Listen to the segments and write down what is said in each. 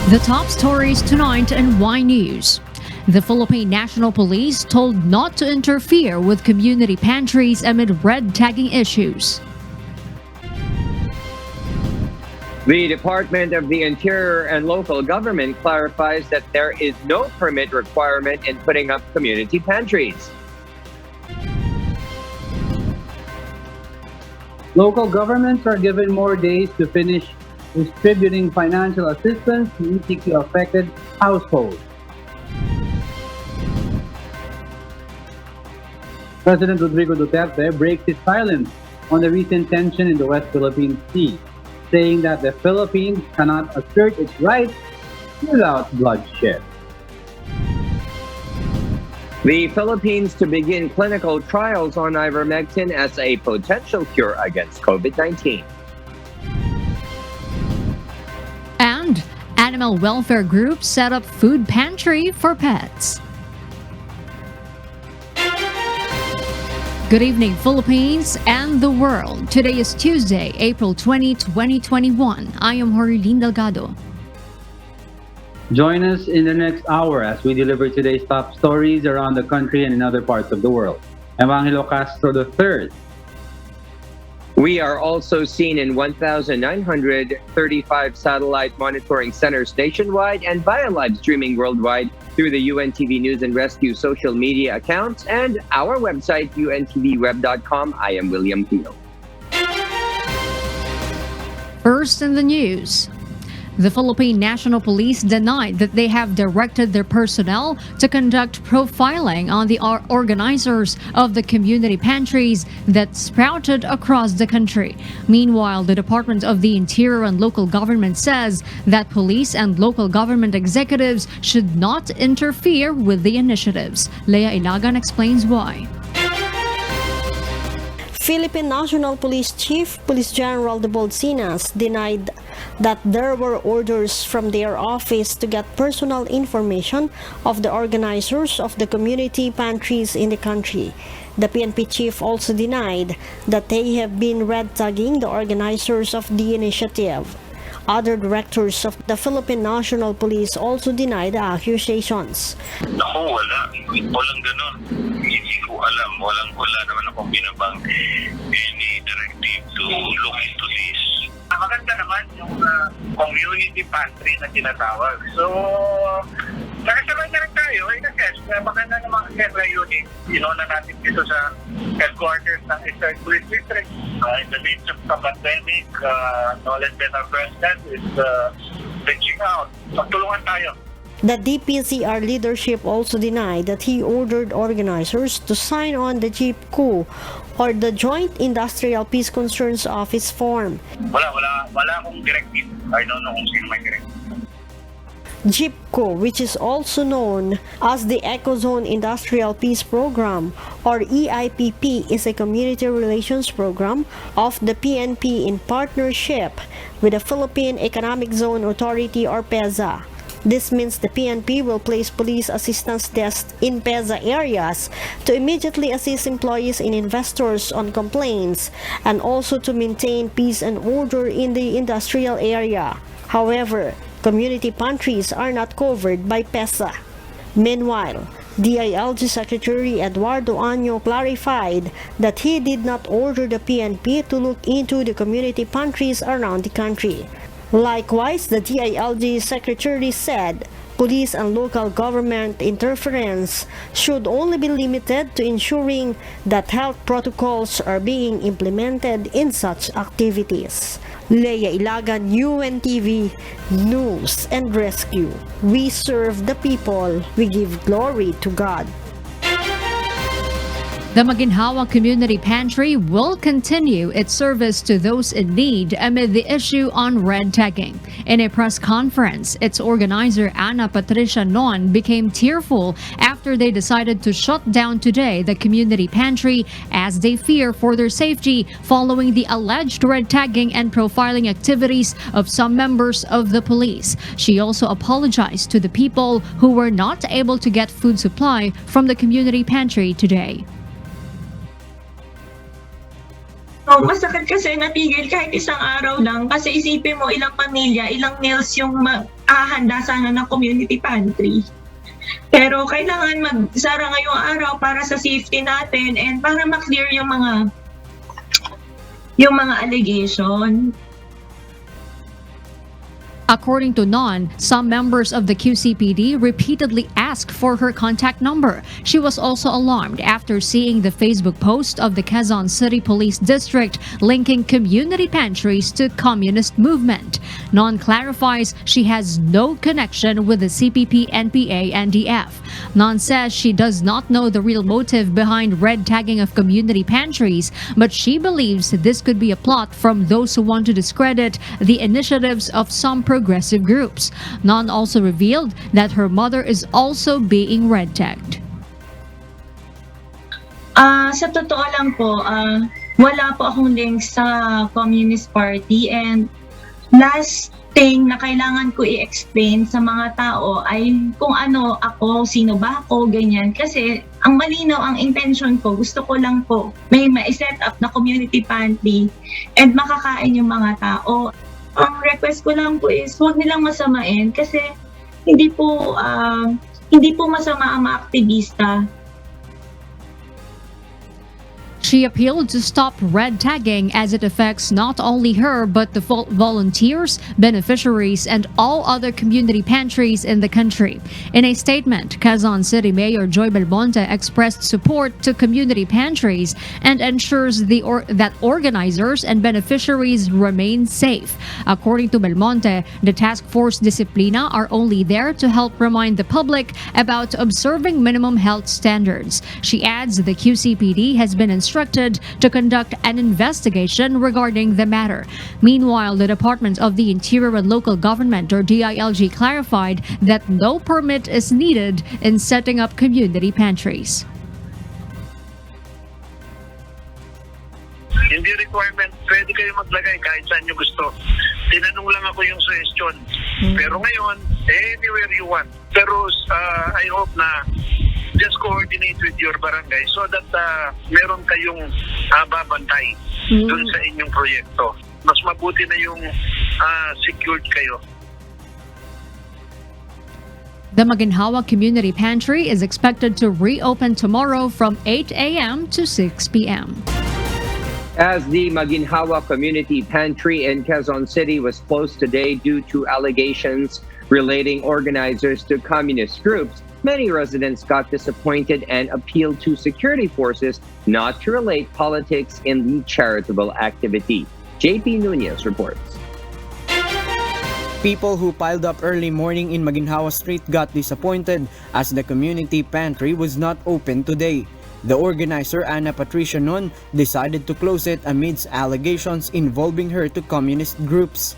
The top stories tonight in Y News. The Philippine National Police told not to interfere with community pantries amid red tagging issues. The Department of the Interior and Local Government clarifies that there is no permit requirement in putting up community pantries. Local governments are given more days to finish distributing financial assistance to ETQ-affected households. President Rodrigo Duterte breaks his silence on the recent tension in the West Philippine Sea, saying that the Philippines cannot assert its rights without bloodshed. The Philippines to begin clinical trials on ivermectin as a potential cure against COVID-19. And animal welfare groups set up food pantry for pets. Good evening, Philippines and the world. Today is Tuesday, April 20, 2021. I am Horilyn Delgado. Join us in the next hour as we deliver today's top stories around the country and in other parts of the world. I'm Angelo Castro III. We are also seen in 1,935 satellite monitoring centers nationwide and via live streaming worldwide through the UNTV News and Rescue social media accounts and our website, untvweb.com. I am William Pino. First in the news. The Philippine National Police denied that they have directed their personnel to conduct profiling on the organizers of the community pantries that sprouted across the country. Meanwhile, the Department of the Interior and Local Government says that police and local government executives should not interfere with the initiatives. Leah Ilagan explains why. Philippine National Police Chief Police General de Bolsinas denied that there were orders from their office to get personal information of the organizers of the community pantries in the country. The PNP chief also denied that they have been red tagging the organizers of the initiative. Other directors of the Philippine National Police also denied the accusations. Naku, wala. Walang ganun. Hindi ko alam. Wala naman akong binabang any directive to look into this. Maganda naman yung community pantry na tinatawag. So, nakasabay na rin tayo. Kasi maganda naman kasi unit. Na natin dito sa headquarters ng Eastern Police District. In the midst of the pandemic, knowledge that our president is reaching out. Magtulungan tayo. The DPCR leadership also denied that he ordered organizers to sign on the JIPCO or the Joint Industrial Peace Concerns Office form. Wala akong directive. I don't know kung sino may directive. JIPCO, which is also known as the Ecozone Industrial Peace Program or EIPP, is a community relations program of the PNP in partnership with the Philippine Economic Zone Authority or PEZA. This means the PNP will place police assistance desks in PEZA areas to immediately assist employees and investors on complaints and also to maintain peace and order in the industrial area. However, community pantries are not covered by PEZA. Meanwhile, DILG Secretary Eduardo Año clarified that he did not order the PNP to look into the community pantries around the country. Likewise, the DILG Secretary said police and local government interference should only be limited to ensuring that health protocols are being implemented in such activities. Leah Ilagan, UNTV News and Rescue. We serve the people. We give glory to God. The Maginhawa Community Pantry will continue its service to those in need amid the issue on red tagging. In a press conference, its organizer Ana Patricia Non became tearful after they decided to shut down today the community pantry as they fear for their safety following the alleged red tagging and profiling activities of some members of the police. She also apologized to the people who were not able to get food supply from the community pantry today. Oh, masakit kasi natigil kahit isang araw lang kasi isipin mo ilang pamilya, ilang meals yung hahanda sana ng community pantry. Pero kailangan magsara ngayong araw para sa safety natin and para ma-clear yung mga allegation. According to Non, some members of the QCPD repeatedly asked for her contact number. She was also alarmed after seeing the Facebook post of the Quezon City Police District linking community pantries to communist movement. Non clarifies she has no connection with the CPP, NPA, and DF. Non says she does not know the real motive behind red tagging of community pantries, but she believes this could be a plot from those who want to discredit the initiatives of some progressive groups. Non also revealed that her mother is also being red tagged. Sa totoo lang po, wala po akong link sa Communist Party and last thing na kailangan ko i-explain sa mga tao ay kung ano ako, sino ba ako, ganyan. Kasi ang malinaw, ang intention ko, gusto ko lang po may ma-set up na community pantry and makakain yung mga tao. Ang request ko lang po is huwag nilang masamain kasi hindi po masama ang mga aktivista. She appealed to stop red tagging as it affects not only her but the volunteers, beneficiaries, and all other community pantries in the country. In a statement, Quezon City Mayor Joy Belmonte expressed support to community pantries and ensures that organizers and beneficiaries remain safe. According to Belmonte, the Task Force Disciplina are only there to help remind the public about observing minimum health standards. She adds the QCPD has been instructed to conduct an investigation regarding the matter. Meanwhile, the Department of the Interior and Local Government, or DILG, clarified that no permit is needed in setting up community pantries. Hindi requirement, pwede kayo maglagay kahit saan nyo gusto. Tinanong lang ako yung suggestion. Pero ngayon, anywhere you want. Pero I hope na just coordinate with your barangay so that meron kayong babantay dun sa inyong proyekto. Mas mabuti na yung secured kayo. The Maginhawa Community Pantry is expected to reopen tomorrow from 8 a.m. to 6 p.m. As the Maginhawa Community Pantry in Quezon City was closed today due to allegations relating organizers to communist groups, many residents got disappointed and appealed to security forces not to relate politics in the charitable activity. JP Nunez reports. People who piled up early morning in Maginhawa Street got disappointed as the community pantry was not open today. The organizer, Ana Patricia Non, decided to close it amidst allegations involving her to communist groups.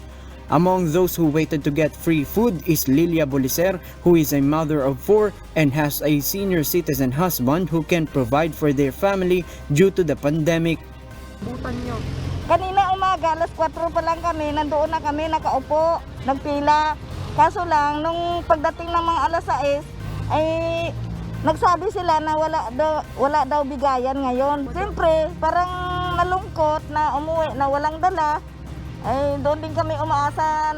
Among those who waited to get free food is Lilia Bolicer, who is a mother of 4 and has a senior citizen husband who can provide for their family due to the pandemic. Kanina umaga, alas 4 pa lang kami, nandoon na kami, nakaupo, nagpila. Kaso lang, nung pagdating ng mga alas 6, ay nagsabi sila na wala daw bigayan ngayon. Siyempre, parang nalungkot na umuwi na walang dala. Ay doon din kami umaasa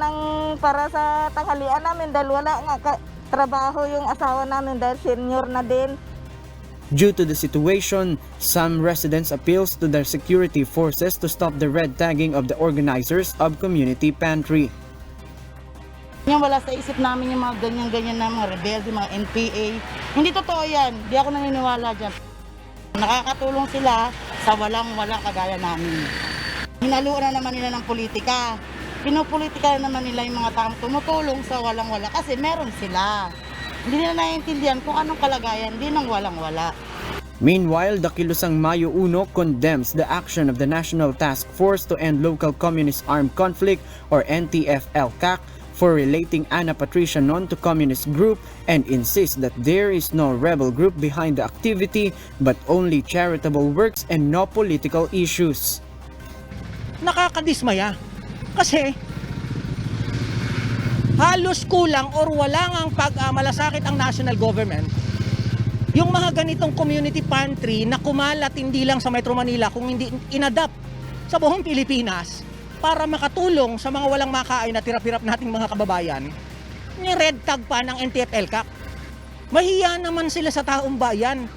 para sa tanghalian namin dahil wala nga trabaho yung asawa namin dahil senior na din. Due to the situation, some residents appeals to their security forces to stop the red tagging of the organizers of community pantry. Wala sa isip namin yung mga ganyan-ganyan na mga rebelde, mga NPA. Hindi totoo yan. Hindi ako naniniwala dyan. Nakakatulong sila sa walang-wala kagaya namin. Hinaluan na naman nila ng politika. Pinopolitika na naman nila yung mga taong tumutulong sa walang-wala kasi meron sila. Hindi nila naiintindihan kung anong kalagayan din ng walang-wala. Meanwhile, the Kilusang Mayo 1 condemns the action of the National Task Force to End Local Communist Armed Conflict, or NTF-LCAC, for relating Ana Patricia Non to communist group and insists that there is no rebel group behind the activity but only charitable works and no political issues. Nakakadismaya kasi halos kulang or wala ngang pagmalasakit ang national government yung mga ganitong community pantry na kumalat hindi lang sa Metro Manila kung hindi inadapt sa buong Pilipinas para makatulong sa mga walang makain na tirap-hirap nating mga kababayan, ni-red tag pa ng NTF-ELCAC. Mahiya naman sila sa taong bayan.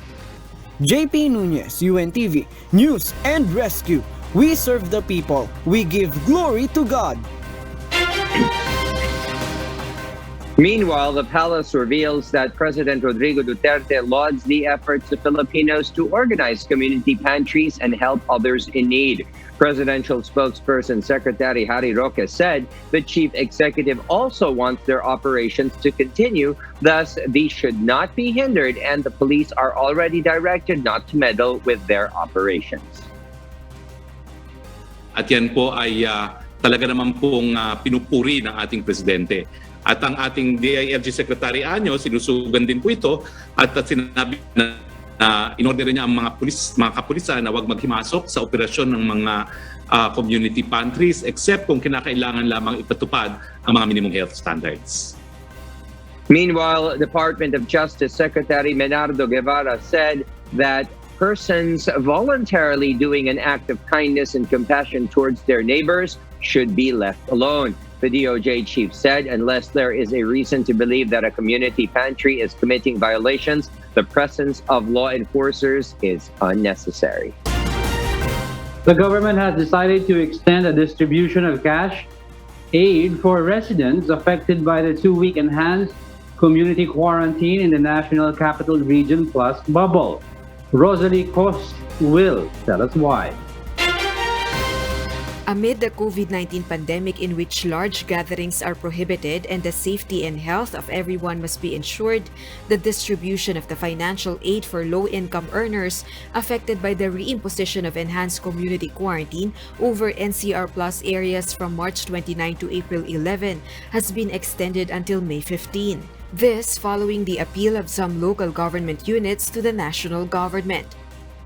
JP Nunez, UNTV, News and Rescue. We serve the people. We give glory to God. Meanwhile, the palace reveals that President Rodrigo Duterte lauds the efforts of Filipinos to organize community pantries and help others in need. Presidential spokesperson Secretary Harry Roque said the chief executive also wants their operations to continue, thus these should not be hindered, and the police are already directed not to meddle with their operations. At yan po ay talaga naman pong pinupuri ng ating presidente. At ang ating DILG Secretary Anyo, sinusugan din po ito at sinabi na in-order niya ang mga kapulisan na huwag maghimasok sa operasyon ng mga community pantries except kung kinakailangan lamang ipatupad ang mga minimum health standards. Meanwhile, Department of Justice Secretary Menardo Guevara said that persons voluntarily doing an act of kindness and compassion towards their neighbors should be left alone. The DOJ chief said unless there is a reason to believe that a community pantry is committing violations, the presence of law enforcers is unnecessary. The government has decided to extend a distribution of cash aid for residents affected by the 2-week enhanced community quarantine in the National Capital Region Plus bubble. Rosalie Cost will tell us why. Amid the COVID-19 pandemic in which large gatherings are prohibited and the safety and health of everyone must be ensured, the distribution of the financial aid for low-income earners affected by the reimposition of enhanced community quarantine over NCR Plus areas from March 29 to April 11 has been extended until May 15. This following the appeal of some local government units to the national government.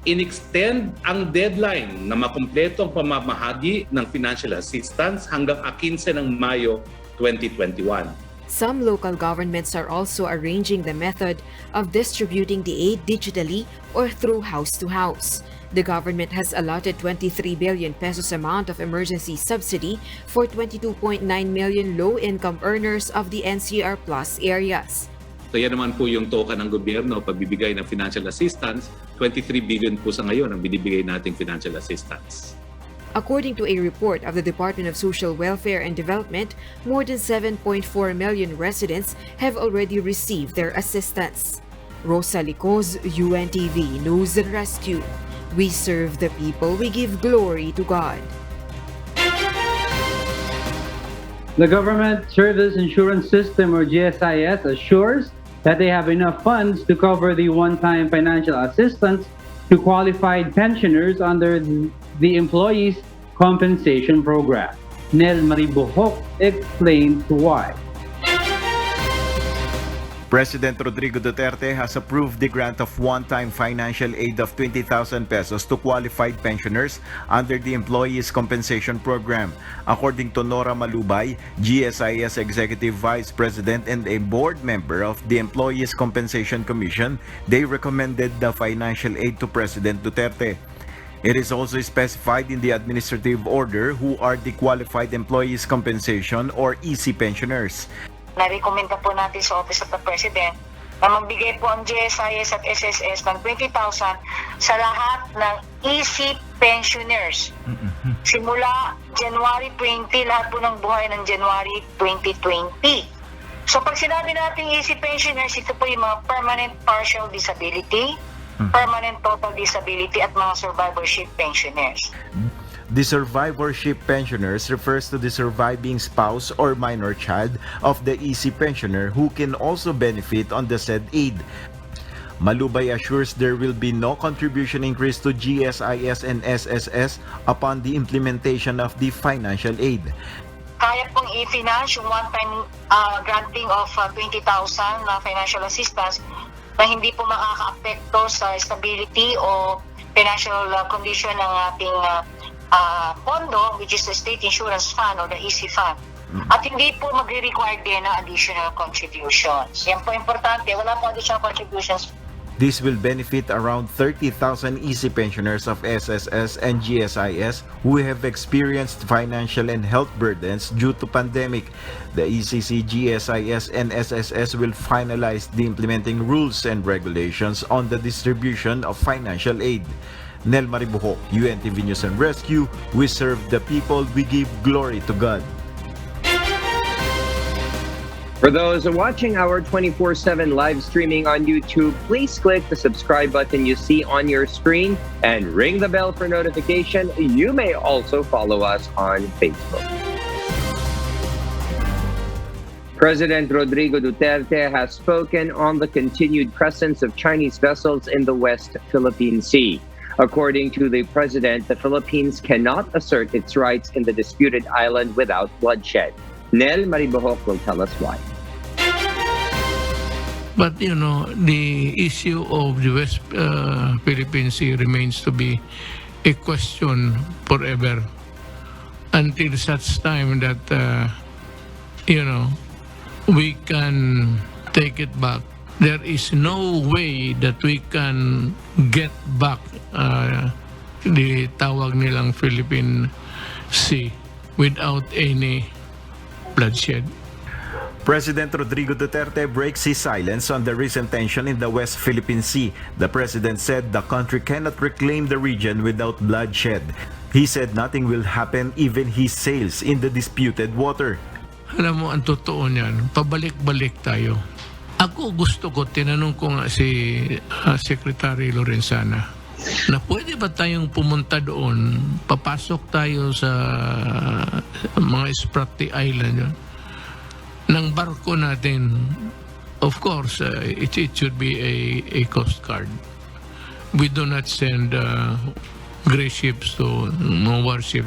In-extend ang deadline na makumpleto ang pamamahagi ng financial assistance hanggang 15 ng Mayo 2021. Some local governments are also arranging the method of distributing the aid digitally or through house-to-house. The government has allotted 23 billion pesos amount of emergency subsidy for 22.9 million low-income earners of the NCR Plus areas. So yan naman po yung token ng gobyerno pagbibigay ng financial assistance. 23 billion po sa ngayon ang binibigay nating financial assistance. According to a report of the Department of Social Welfare and Development, more than 7.4 million residents have already received their assistance. Rosa Licos, UNTV News and Rescue. We serve the people, we give glory to God. The Government Service Insurance System, or GSIS, assures that they have enough funds to cover the one-time financial assistance to qualified pensioners under the Employees Compensation Program. Nel Maribuhok explains why. President Rodrigo Duterte has approved the grant of one-time financial aid of 20,000 pesos to qualified pensioners under the Employees Compensation Program. According to Nora Malubay, GSIS Executive Vice President and a board member of the Employees Compensation Commission, they recommended the financial aid to President Duterte. It is also specified in the administrative order who are the Qualified Employees Compensation or EC pensioners. Na-recommenda po natin sa Office of the President na magbigay po ang GSIS at SSS ng 20,000 sa lahat ng EC pensioners. Simula January 20, lahat po ng buhay ng January 2020. So pag sinabi natin EC pensioners, ito po yung mga permanent partial disability, permanent total disability at mga survivorship pensioners. The survivorship pensioners refers to the surviving spouse or minor child of the EC pensioner who can also benefit on the said aid. Malubay assures there will be no contribution increase to GSIS and SSS upon the implementation of the financial aid. Kaya pong i-finance yung one-time granting of 20,000 na financial assistance na hindi po makaka-apekto sa stability o financial condition ng ating pondo, which is the State Insurance Fund or the EC Fund. At hindi po magre-require din ng additional contributions. Yan po importante, wala po additional contributions This will benefit around 30,000 easy pensioners of SSS and GSIS who have experienced financial and health burdens due to pandemic. The ECC, GSIS, and SSS will finalize the implementing rules and regulations on the distribution of financial aid. Nel Maribuhok, UNTV News and Rescue. We serve the people, we give glory to God. For those watching our 24/7 live streaming on YouTube, please click the subscribe button you see on your screen and ring the bell for notification. You may also follow us on Facebook. President Rodrigo Duterte has spoken on the continued presence of Chinese vessels in the West Philippine Sea. According to the president, the Philippines cannot assert its rights in the disputed island without bloodshed. Nel Maribohok will tell us why. But the issue of the West Philippine Sea remains to be a question forever until such time that we can take it back. There is no way that we can get back the tawag nilang Philippine Sea without any bloodshed. President Rodrigo Duterte breaks his silence on the recent tension in the West Philippine Sea. The president said the country cannot reclaim the region without bloodshed. He said nothing will happen even he sails in the disputed water. Alam mo, ang totoo niyan, pabalik-balik tayo. Ako gusto ko, tinanong ko nga si Secretary Lorenzana, na pwede ba tayong pumunta doon, papasok tayo sa mga Spratly Island yun, ng barko natin. Of course, it should be a Coast Guard. We do not send gray ships to mga warship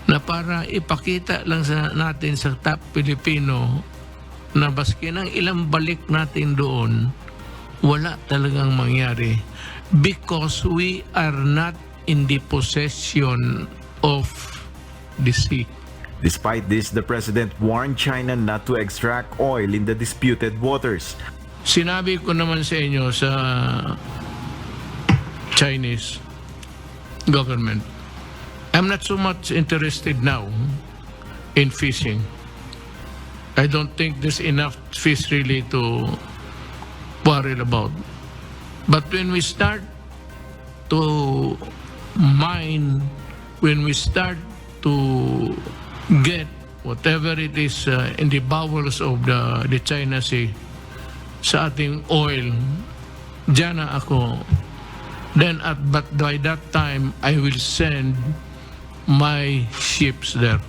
na para ipakita lang natin sa top Pilipino na baski ng ilang balik natin doon, wala talagang mangyari because we are not in the possession of the sea. Despite this, the president warned China not to extract oil in the disputed waters. Sinabi ko naman sa inyo sa Chinese government, I'm not so much interested now in fishing. I don't think there's enough fish really to worry about. But when we start to mine, when we start to get whatever it is in the bowels of the China Sea sa ating oil, dyan na ako. But by that time, I will send my ships there.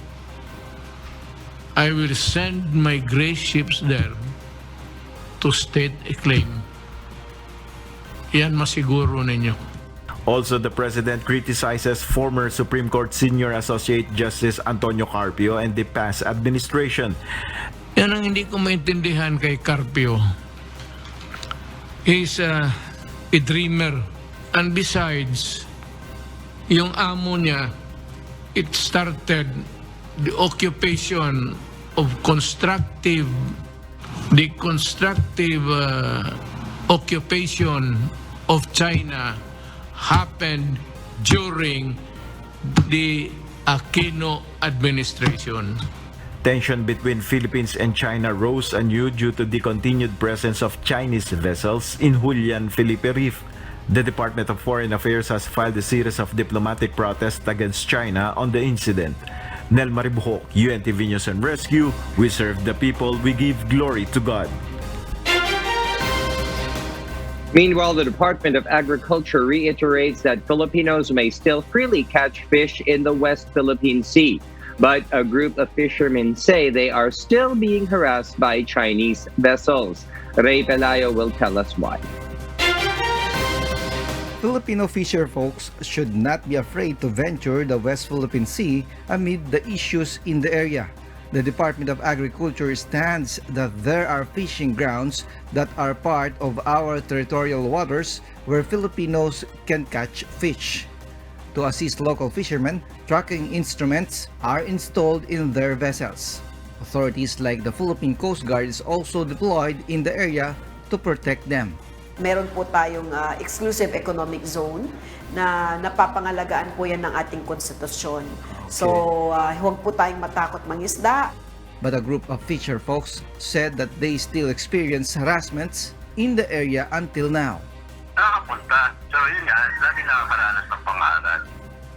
I will send my gray ships there to state a claim. Yan masiguro ninyo. Also, the president criticizes former Supreme Court Senior Associate Justice Antonio Carpio and the past administration. Yan ang hindi ko maintindihan kay Carpio. He's a dreamer. And besides, yung amo niya, it started the occupation of the constructive occupation of China happened during the Aquino administration. Tension between Philippines and China rose anew due to the continued presence of Chinese vessels in Julian Felipe Reef. The Department of Foreign Affairs has filed a series of diplomatic protests against China on the incident. Nel Maribuhok, UNTV News and Rescue. We serve the people, we give glory to God. Meanwhile, the Department of Agriculture reiterates that Filipinos may still freely catch fish in the West Philippine Sea. But a group of fishermen say they are still being harassed by Chinese vessels. Ray Pelayo will tell us why. Filipino fisher folks should not be afraid to venture the West Philippine Sea amid the issues in the area. The Department of Agriculture stands that there are fishing grounds that are part of our territorial waters where Filipinos can catch fish. To assist local fishermen, tracking instruments are installed in their vessels. Authorities like the Philippine Coast Guard is also deployed in the area to protect them. Meron po tayong exclusive economic zone na napapangalagaan po yan ng ating konstitusyon. So, huwag po tayong matakot mangisda. But a group of fisher folks said that they still experience harassments in the area until now. Nakakapunta. So yun nga, lagi nakakaranas ng pangaral.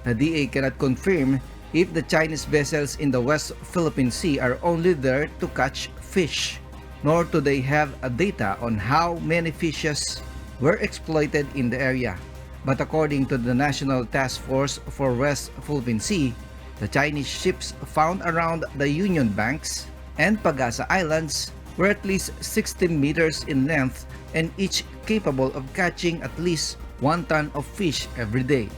The DA cannot confirm if the Chinese vessels in the West Philippine Sea are only there to catch fish, nor do they have a data on how many fishes were exploited in the area. But according to the National Task Force for West Philippine Sea, the Chinese ships found around the Union Banks and Pagasa Islands were at least 16 meters in length and each capable of catching at least 1 ton of fish every day.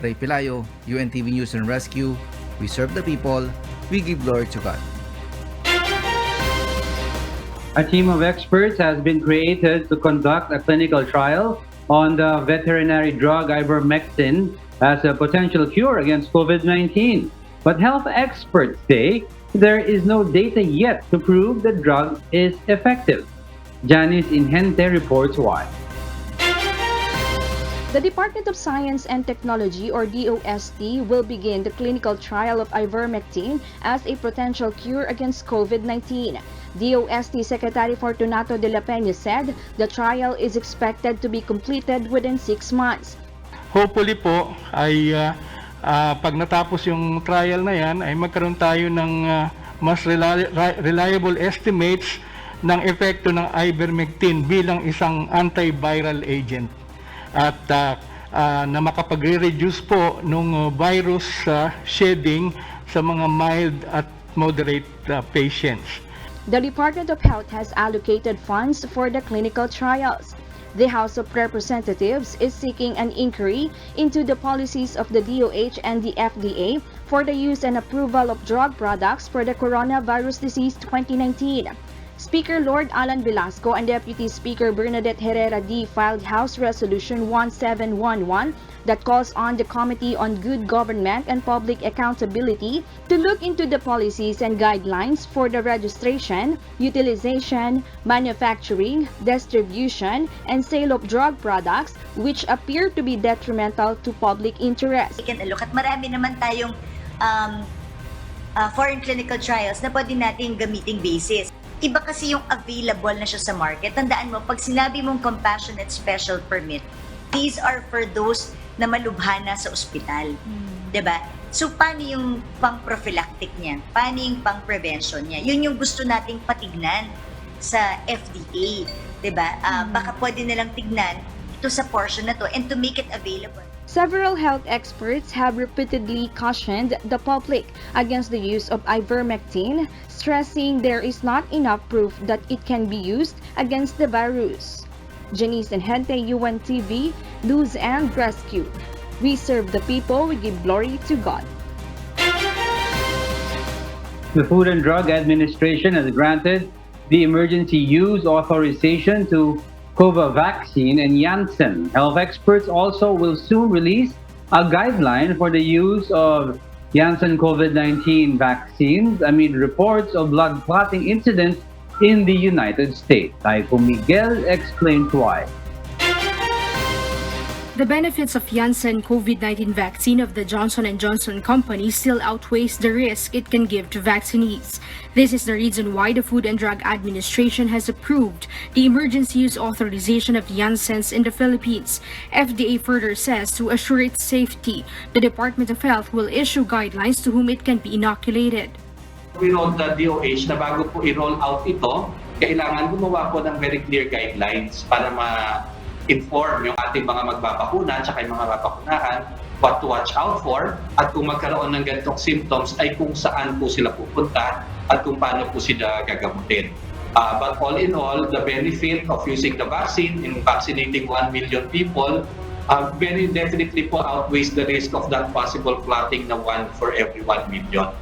Ray Pilayo, UNTV News and Rescue. We serve the people. We give glory to God. A team of experts has been created to conduct a clinical trial on the veterinary drug ivermectin as a potential cure against COVID-19. But health experts say there is no data yet to prove the drug is effective. Janice Inhente reports why. The Department of Science and Technology, or DOST, will begin the clinical trial of ivermectin as a potential cure against COVID-19. DOST Secretary Fortunato de la Peña said the trial is expected to be completed within 6 months. Hopefully po ay pag natapos yung trial na yan ay magkaroon tayo ng mas reliable estimates ng epekto ng ivermectin bilang isang antiviral agent at na makapagre-reduce po ng virus shedding sa mga mild at moderate patients. The Department of Health has allocated funds for the clinical trials. The House of Representatives is seeking an inquiry into the policies of the DOH and the FDA for the use and approval of drug products for the coronavirus disease 2019. Speaker Lord Alan Velasco and Deputy Speaker Bernadette Herrera D. filed House Resolution 1711 that calls on the Committee on Good Government and Public Accountability to look into the policies and guidelines for the registration, utilization, manufacturing, distribution, and sale of drug products which appear to be detrimental to public interest. We can look at marami naman tayong foreign clinical trials na pwede nating gamiting basis. Iba kasi yung available na siya sa market. Tandaan mo, pag sinabi mong compassionate special permit, these are for those na malubha na sa ospital. Diba? So, paano yung pang-prophylactic niya? Paano yung pang-prevention niya? Yun yung gusto nating patignan sa FDA. Diba? Baka pwede nilang tignan ito sa portion na to and to make it available. Several health experts have repeatedly cautioned the public against the use of ivermectin, stressing there is not enough proof that it can be used against the virus. Janice Inhente, UNTV, News and Rescue. We serve the people, we give glory to God. The Food and Drug Administration has granted the emergency use authorization to Vaccine and Janssen. Health experts also will soon release a guideline for the use of Janssen COVID-19 vaccines amid reports of blood clotting incidents in the United States. Taiko Miguel explains why. The benefits of Janssen COVID-19 vaccine of the Johnson & Johnson company still outweighs the risk it can give to vaccinees. This is the reason why the Food and Drug Administration has approved the emergency use authorization of Janssen's in the Philippines. FDA further says to assure its safety, the Department of Health will issue guidelines to whom it can be inoculated. We wrote the DOH na bago po i-roll out ito, kailangan gumawa po ng very clear guidelines para inform yung ating mga magbabakuna at saka yung mga babakunahan what to watch out for at kung magkaroon ng ganitong symptoms ay kung saan po sila pupunta at kung paano po sila gagamutin. But all in all, the benefit of using the vaccine in vaccinating 1 million people very definitely po outweighs the risk of that possible clotting na 1 for every 1 million.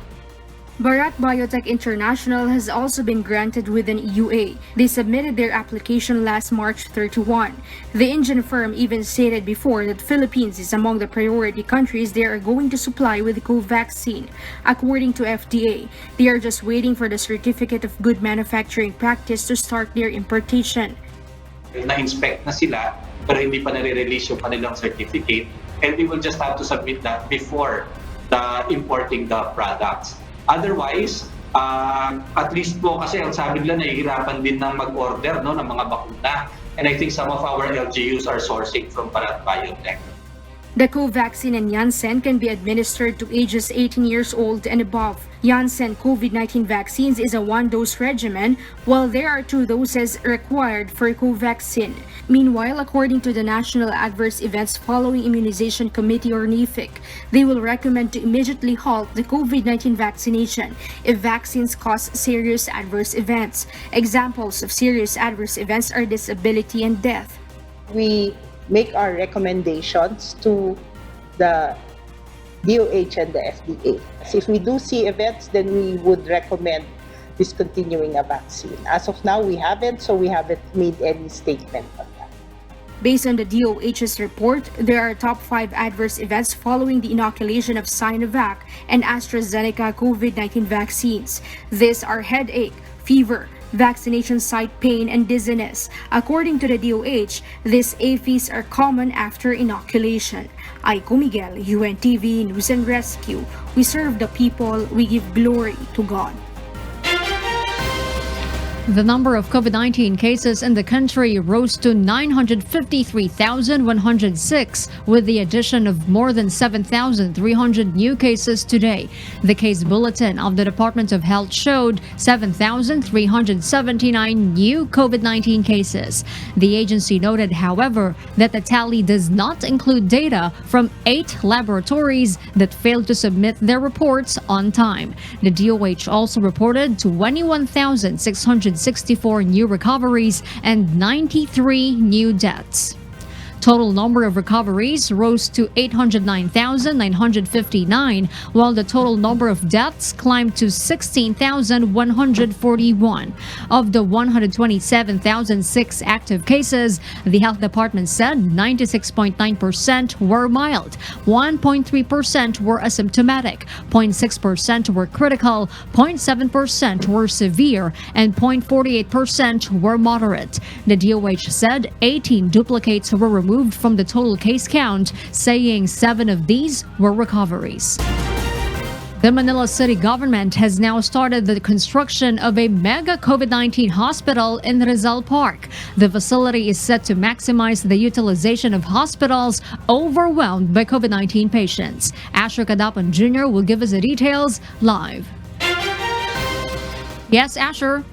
Bharat Biotech International has also been granted with an EUA. They submitted their application last March 31. The Indian firm even stated before that Philippines is among the priority countries they are going to supply with the Covaxin. According to FDA, they are just waiting for the certificate of good manufacturing practice to start their importation. na-inspect na sila pero hindi pa nare-release yung kanilang certificate, and we will just have to submit that before importing the products. Otherwise, at least po kasi ang sabi nila nahihirapan din ng mag-order ng mga bakuna, and I think some of our LGUs are sourcing from Parat Biotech. The Covaxin and Janssen can be administered to ages 18 years old and above. Janssen COVID-19 vaccines is a one-dose regimen, while there are 2 doses required for Covaxin. Meanwhile, according to the National Adverse Events Following Immunization Committee or NEFIC, they will recommend to immediately halt the COVID-19 vaccination if vaccines cause serious adverse events. Examples of serious adverse events are disability and death. We make our recommendations to the DOH and the FDA. So if we do see events, then we would recommend discontinuing a vaccine. As of now, we haven't, so we haven't made any statement on that. Based on the DOH's report, there are top 5 adverse events following the inoculation of Sinovac and AstraZeneca COVID-19 vaccines. These are headache, fever, vaccination site pain, and dizziness. According to the DOH, these AFEs are common after inoculation. Aiko Miguel, UNTV News and Rescue. We serve the people, we give glory to God. The number of COVID-19 cases in the country rose to 953,106, with the addition of more than 7,300 new cases today. The case bulletin of the Department of Health showed 7,379 new COVID-19 cases. The agency noted, however, that the tally does not include data from 8 laboratories that failed to submit their reports on time. The DOH also reported 21,664 new recoveries and 93 new deaths. Total number of recoveries rose to 809,959, while the total number of deaths climbed to 16,141. Of the 127,006 active cases, the health department said 96.9% were mild, 1.3% were asymptomatic, 0.6% were critical, 0.7% were severe, and 0.48% were moderate. The DOH said 18 duplicates were removed from the total case count, saying 7 of these were recoveries. The Manila City government has now started the construction of a mega COVID-19 hospital in Rizal Park. The facility is set to maximize the utilization of hospitals overwhelmed by COVID-19 patients. Asher Kadapan Jr. will give us the details live. Yes, Asher.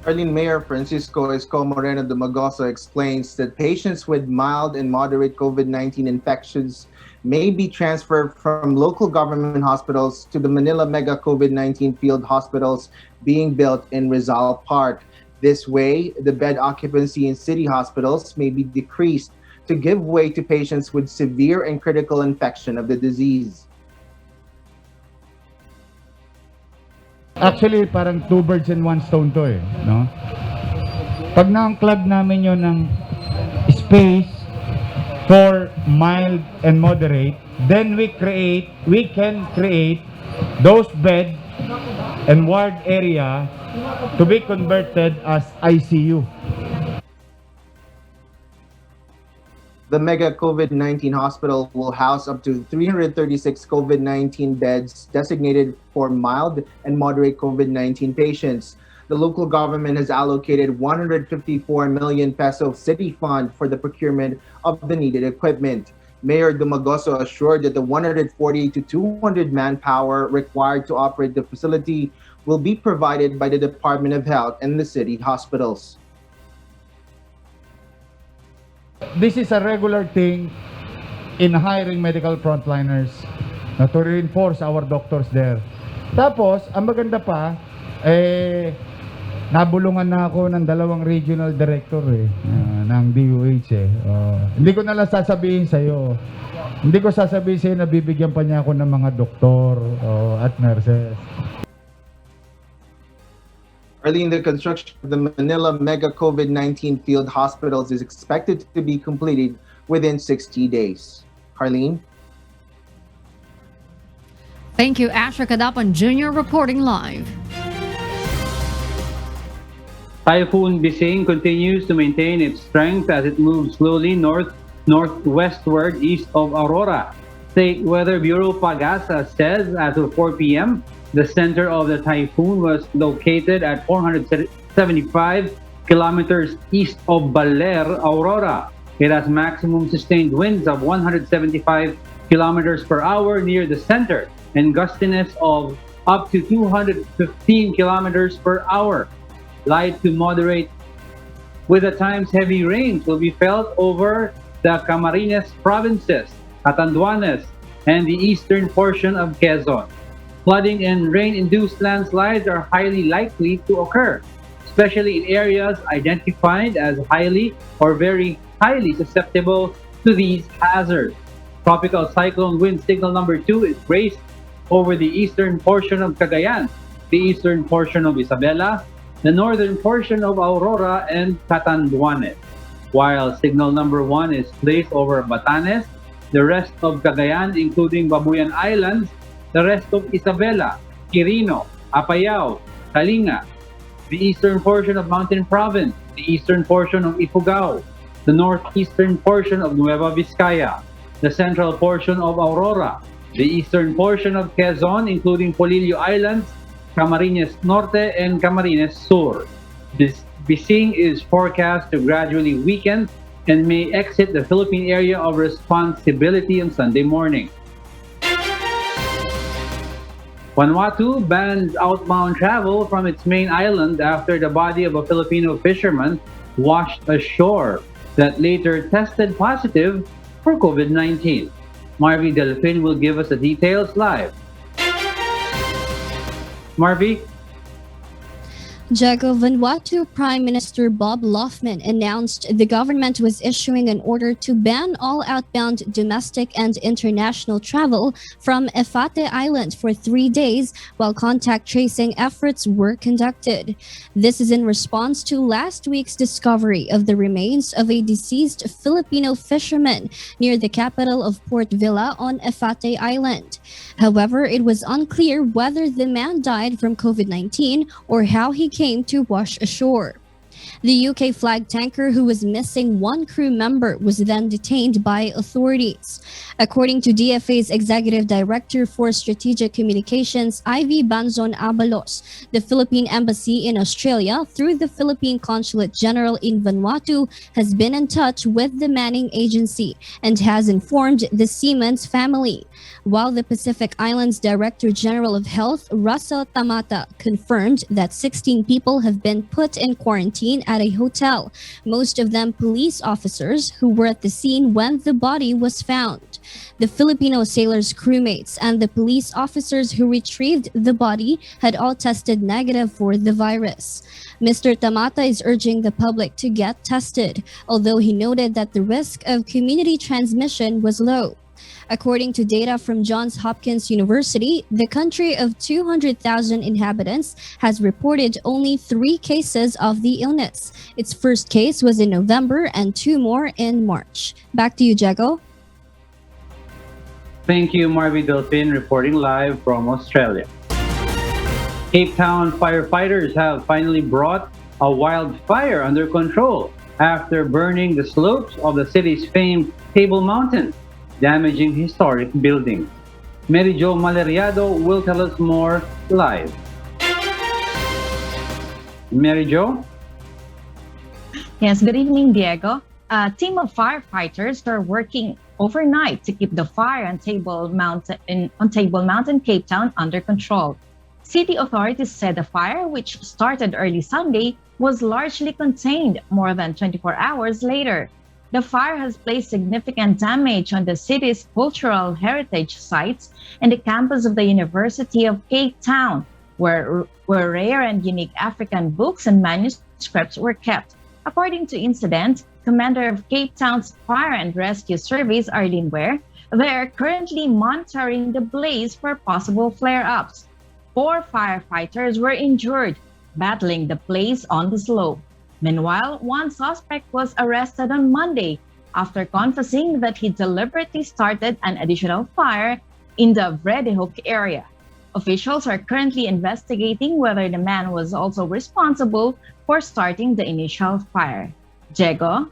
Arlene, Mayor Francisco Esco Moreno de Magoso explains that patients with mild and moderate COVID-19 infections may be transferred from local government hospitals to the Manila Mega COVID-19 field hospitals being built in Rizal Park. This way, the bed occupancy in city hospitals may be decreased to give way to patients with severe and critical infection of the disease. Actually, parang 2 birds and 1 stone to no? Pag na-unclog namin yon ng space for mild and moderate, then we can create those bed and ward area to be converted as ICU. The Mega COVID-19 hospital will house up to 336 COVID-19 beds designated for mild and moderate COVID-19 patients. The local government has allocated 154 million peso city fund for the procurement of the needed equipment. Mayor Dumagoso assured that the 140 to 200 manpower required to operate the facility will be provided by the Department of Health and the city hospitals. This is a regular thing in hiring medical frontliners to reinforce our doctors there. Tapos, ang maganda pa, nabulungan na ako ng 2 regional director ng DOH. Hindi ko na lang sasabihin sa'yo. Hindi ko sasabihin sa'yo na bibigyan pa niya ako ng mga doktor at nurses. Early in the construction of the Manila Mega COVID-19 field hospitals is expected to be completed within 60 days. Harleen? Thank you, Asher Kadapan Jr. reporting live. Typhoon Bising continues to maintain its strength as it moves slowly northwestward east of Aurora. State Weather Bureau Pagasa says as of 4 p.m., the center of the typhoon was located at 475 kilometers east of Baler, Aurora. It has maximum sustained winds of 175 kilometers per hour near the center and gustiness of up to 215 kilometers per hour. Light to moderate with at times heavy rains will be felt over the Camarines provinces, Catanduanes, and the eastern portion of Quezon. Flooding and rain-induced landslides are highly likely to occur, especially in areas identified as highly or very highly susceptible to these hazards. Tropical cyclone wind signal number 2 is raised over the eastern portion of Cagayan, the eastern portion of Isabela, the northern portion of Aurora and Catanduanes, while signal number 1 is placed over Batanes, the rest of Cagayan including Babuyan Islands, the rest of Isabela, Quirino, Apayao, Kalinga, the eastern portion of Mountain Province, the eastern portion of Ifugao, the northeastern portion of Nueva Vizcaya, the central portion of Aurora, the eastern portion of Quezon including Polillo Islands, Camarines Norte and Camarines Sur. This Bising is forecast to gradually weaken and may exit the Philippine area of responsibility on Sunday morning. Vanuatu bans outbound travel from its main island after the body of a Filipino fisherman washed ashore that later tested positive for COVID-19. Marvy Delfin will give us the details live. Marvy? Jago, Vanuatu Prime Minister Bob Loughman announced the government was issuing an order to ban all outbound domestic and international travel from Efate Island for 3 days while contact tracing efforts were conducted. This is in response to last week's discovery of the remains of a deceased Filipino fisherman near the capital of Port Vila on Efate Island. However, it was unclear whether the man died from COVID-19 or how he came to wash ashore. The UK flag tanker who was missing one crew member was then detained by authorities. According to DFA's Executive Director for Strategic Communications, Ivy Banzon Abalos, the Philippine Embassy in Australia, through the Philippine Consulate General in Vanuatu, has been in touch with the Manning Agency and has informed the seaman's family. While the Pacific Islands Director General of Health, Russell Tamata, confirmed that 16 people have been put in quarantine at a hotel, most of them police officers who were at the scene when the body was found. The Filipino sailors' crewmates and the police officers who retrieved the body had all tested negative for the virus. Mr. Tamata is urging the public to get tested, although he noted that the risk of community transmission was low. According to data from Johns Hopkins University, the country of 200,000 inhabitants has reported only 3 cases of the illness. Its first case was in November and 2 more in March. Back to you, Jago. Thank you, Marvy Delfin, reporting live from Australia. Cape Town firefighters have finally brought a wildfire under control after burning the slopes of the city's famed Table Mountain, damaging historic buildings. Mary Jo Maleriado will tell us more live. Mary Jo? Yes, good evening, Diego. A team of firefighters are working overnight to keep the fire on Table Mountain, Cape Town under control. City authorities said the fire, which started early Sunday, was largely contained more than 24 hours later. The fire has placed significant damage on the city's cultural heritage sites and the campus of the University of Cape Town, where rare and unique African books and manuscripts were kept. According to Incident, Commander of Cape Town's Fire and Rescue Service, Arlene Ware, they are currently monitoring the blaze for possible flare-ups. 4 firefighters were injured, battling the blaze on the slope. Meanwhile, one suspect was arrested on Monday after confessing that he deliberately started an additional fire in the Vredehoek area. Officials are currently investigating whether the man was also responsible for starting the initial fire. Diego?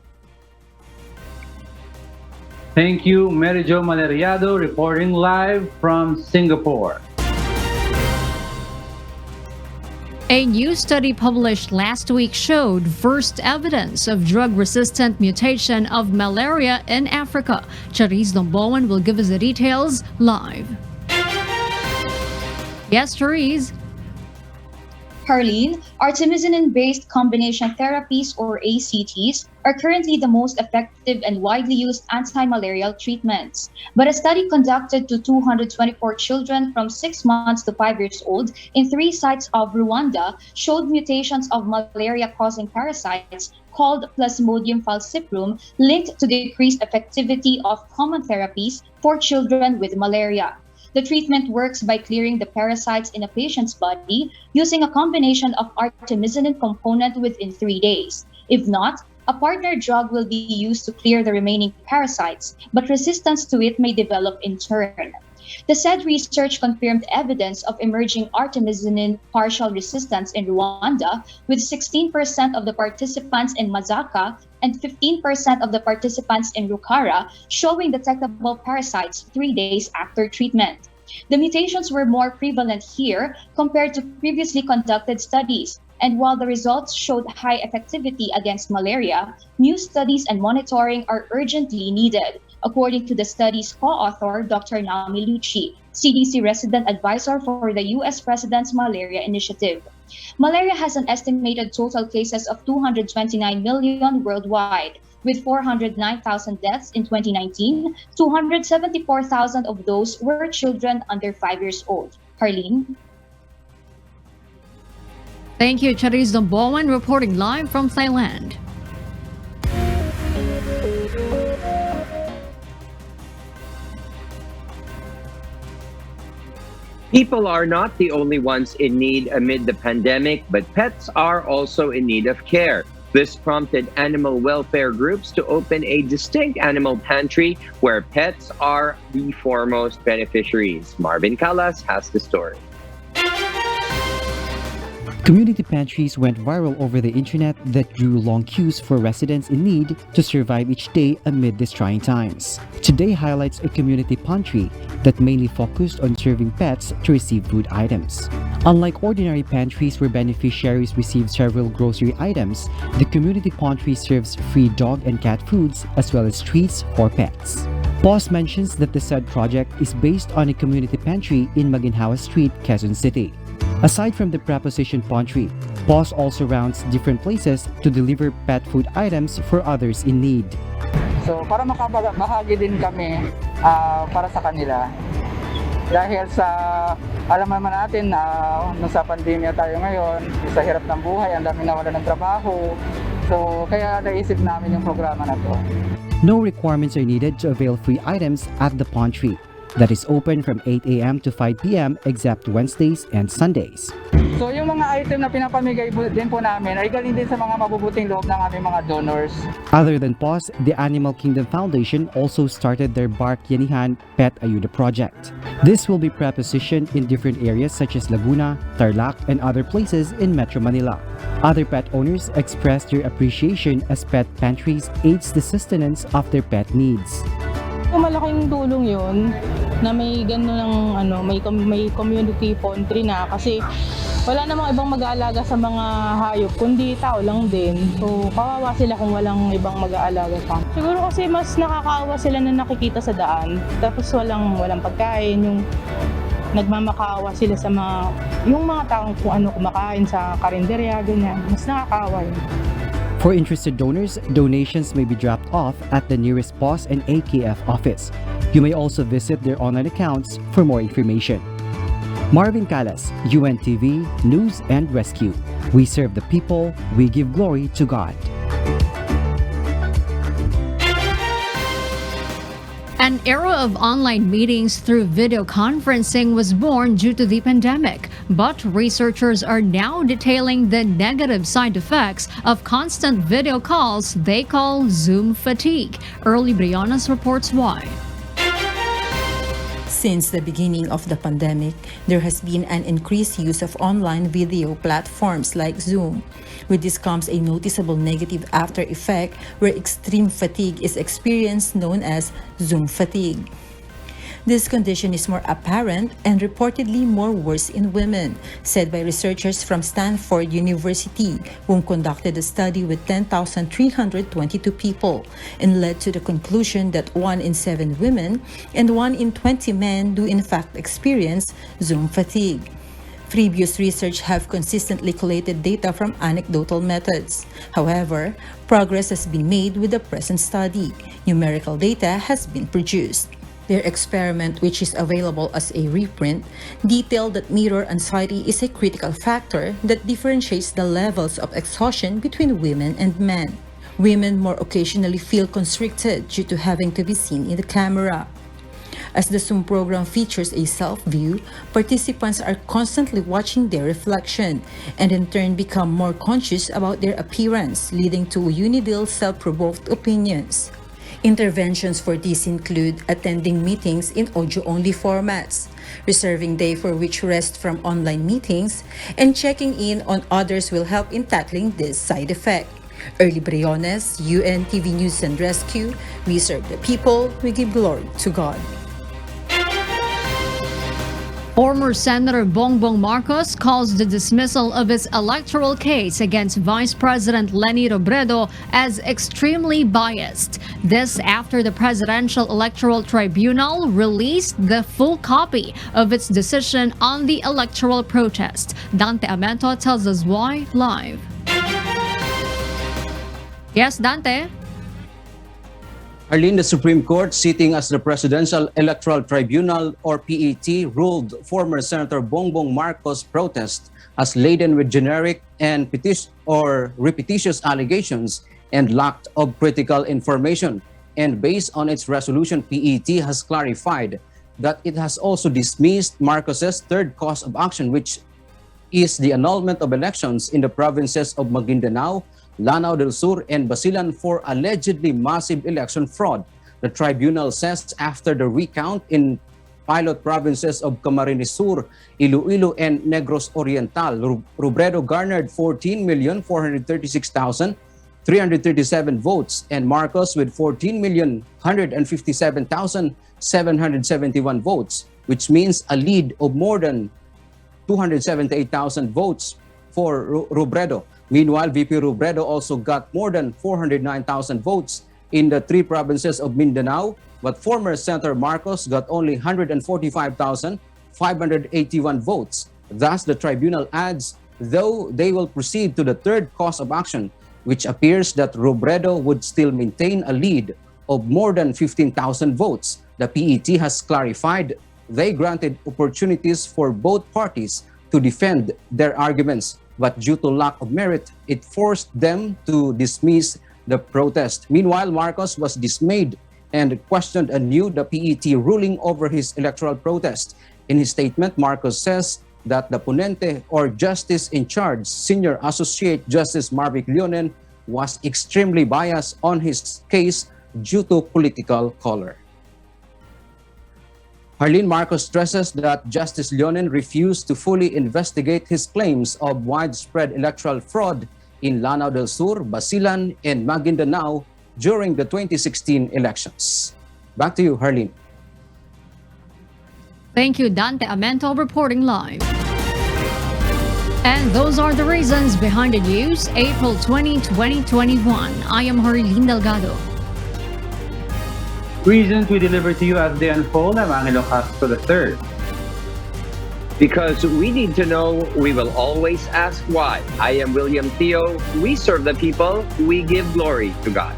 Thank you, Mary Jo Maleriado, reporting live from Singapore. A new study published last week showed first evidence of drug-resistant mutation of malaria in Africa. Charis Domboan will give us the details live. Yes, Charis. Harleen, artemisinin-based combination therapies or ACTs are currently the most effective and widely used anti-malarial treatments. But a study conducted to 224 children from 6 months to 5 years old in 3 sites of Rwanda showed mutations of malaria-causing parasites called Plasmodium falciparum linked to decreased effectivity of common therapies for children with malaria. The treatment works by clearing the parasites in a patient's body using a combination of artemisinin component within 3 days. If not, a partner drug will be used to clear the remaining parasites, but resistance to it may develop in turn. The said research confirmed evidence of emerging artemisinin partial resistance in Rwanda, with 16% of the participants in Mazaka and 15% of the participants in Rukara showing detectable parasites 3 days after treatment. The mutations were more prevalent here compared to previously conducted studies, and while the results showed high effectivity against malaria, new studies and monitoring are urgently needed, according to the study's co-author, Dr. Naomi Lucci, CDC resident advisor for the U.S. President's Malaria Initiative. Malaria has an estimated total cases of 229 million worldwide, with 409,000 deaths in 2019. 274,000 of those were children under 5 years old. Harleen? Thank you, Charis Domboan, reporting live from Thailand. People are not the only ones in need amid the pandemic, but pets are also in need of care. This prompted animal welfare groups to open a distinct animal pantry where pets are the foremost beneficiaries. Marvin Callas has the story. Community pantries went viral over the internet that drew long queues for residents in need to survive each day amid these trying times. Today highlights a community pantry that mainly focused on serving pets to receive food items. Unlike ordinary pantries where beneficiaries receive several grocery items, the community pantry serves free dog and cat foods as well as treats for pets. POS mentions that the said project is based on a community pantry in Maginhawa Street, Quezon City. Aside from the preposition pantry, POS also rounds different places to deliver pet food items for others in need. So para makabahagi din kami para sa kanila. Dahil sa alam naman natin na nasa pandemya tayo ngayon, sa hirap ng buhay, ang dami nawala ng trabaho. So kaya naisip namin yung programa na to. No requirements are needed to avail free items at the pantry. That is open from 8 a.m. to 5 p.m. except Wednesdays and Sundays. So yung mga item na pinapamigay din po namin ay galing din sa mga mabubuting loob ng aming mga donors. Other than POS, the Animal Kingdom Foundation also started their Bark Yanihan Pet Ayuda project. This will be prepositioned in different areas such as Laguna, Tarlac, and other places in Metro Manila. Other pet owners expressed their appreciation as pet pantries aids the sustenance of their pet needs. Malaking tulong yun na may gano'n may community pantry na kasi wala namang ibang mag-aalaga sa mga hayop kundi tao lang din. So kawawa sila kung walang ibang mag-aalaga pa. Siguro kasi mas nakakaawa sila na nakikita sa daan tapos walang pagkain, yung nagmamakaawa sila sa yung mga taong kung ano kumakain sa karinderya, ganyan. Mas nakakaawa yun. For interested donors, donations may be dropped off at the nearest POS and AKF office. You may also visit their online accounts for more information. Marvin Callas, UNTV News and Rescue. We serve the people, we give glory to God. An era of online meetings through video conferencing was born due to the pandemic, but researchers are now detailing the negative side effects of constant video calls they call Zoom fatigue. Early Briannas reports why. Since the beginning of the pandemic, there has been an increased use of online video platforms like Zoom. With this comes a noticeable negative after effect where extreme fatigue is experienced, known as Zoom fatigue. This condition is more apparent and reportedly more worse in women, said by researchers from Stanford University, who conducted a study with 10,322 people and led to the conclusion that 1 in 7 women and 1 in 20 men do in fact experience Zoom fatigue. Previous research have consistently collated data from anecdotal methods. However, progress has been made with the present study. Numerical data has been produced. Their experiment, which is available as a reprint, detailed that mirror anxiety is a critical factor that differentiates the levels of exhaustion between women and men. Women more occasionally feel constricted due to having to be seen in the camera. As the Zoom program features a self-view, participants are constantly watching their reflection and in turn become more conscious about their appearance, leading to unidial self-provoked opinions. Interventions for this include attending meetings in audio-only formats, reserving day for which rest from online meetings, and checking in on others will help in tackling this side effect. Early Briones, UNTV News and Rescue. We serve the people, we give glory to God. Former Senator Bongbong Marcos calls the dismissal of his electoral case against Vice President Leni Robredo as extremely biased. This after the Presidential Electoral Tribunal released the full copy of its decision on the electoral protest. Dante Amento tells us why live. Yes, Dante? Arlene, the Supreme Court, sitting as the Presidential Electoral Tribunal or PET, ruled former Senator Bongbong Marcos' protest as laden with generic and repetitious allegations and lack of critical information. And based on its resolution, PET has clarified that it has also dismissed Marcos's third cause of action, which is the annulment of elections in the provinces of Maguindanao, Lanao del Sur, and Basilan for allegedly massive election fraud. The tribunal says after the recount in pilot provinces of Camarines Sur, Iloilo, and Negros Oriental, Robredo garnered 14,436,337 votes and Marcos with 14,157,771 votes, which means a lead of more than 278,000 votes for Robredo. Meanwhile, VP Robredo also got more than 409,000 votes in the 3 provinces of Mindanao, but former Senator Marcos got only 145,581 votes. Thus, the tribunal adds, though they will proceed to the third cause of action, which appears that Robredo would still maintain a lead of more than 15,000 votes. The PET has clarified they granted opportunities for both parties to defend their arguments, but due to lack of merit, it forced them to dismiss the protest. Meanwhile, Marcos was dismayed and questioned anew the PET ruling over his electoral protest. In his statement, Marcos says that the ponente or justice in charge, Senior Associate Justice Marvic Leonen, was extremely biased on his case due to political color. Harleen, Marcos stresses that Justice Leonen refused to fully investigate his claims of widespread electoral fraud in Lanao del Sur, Basilan, and Maguindanao during the 2016 elections. Back to you, Harleen. Thank you, Dante Amento, reporting live. And those are the reasons behind the news, April 20, 2021. I am Harleen Delgado. Reasons we deliver to you as they unfold. I'm Angelo Castro III. Because we need to know, we will always ask why. I am William Theo. We serve the people. We give glory to God.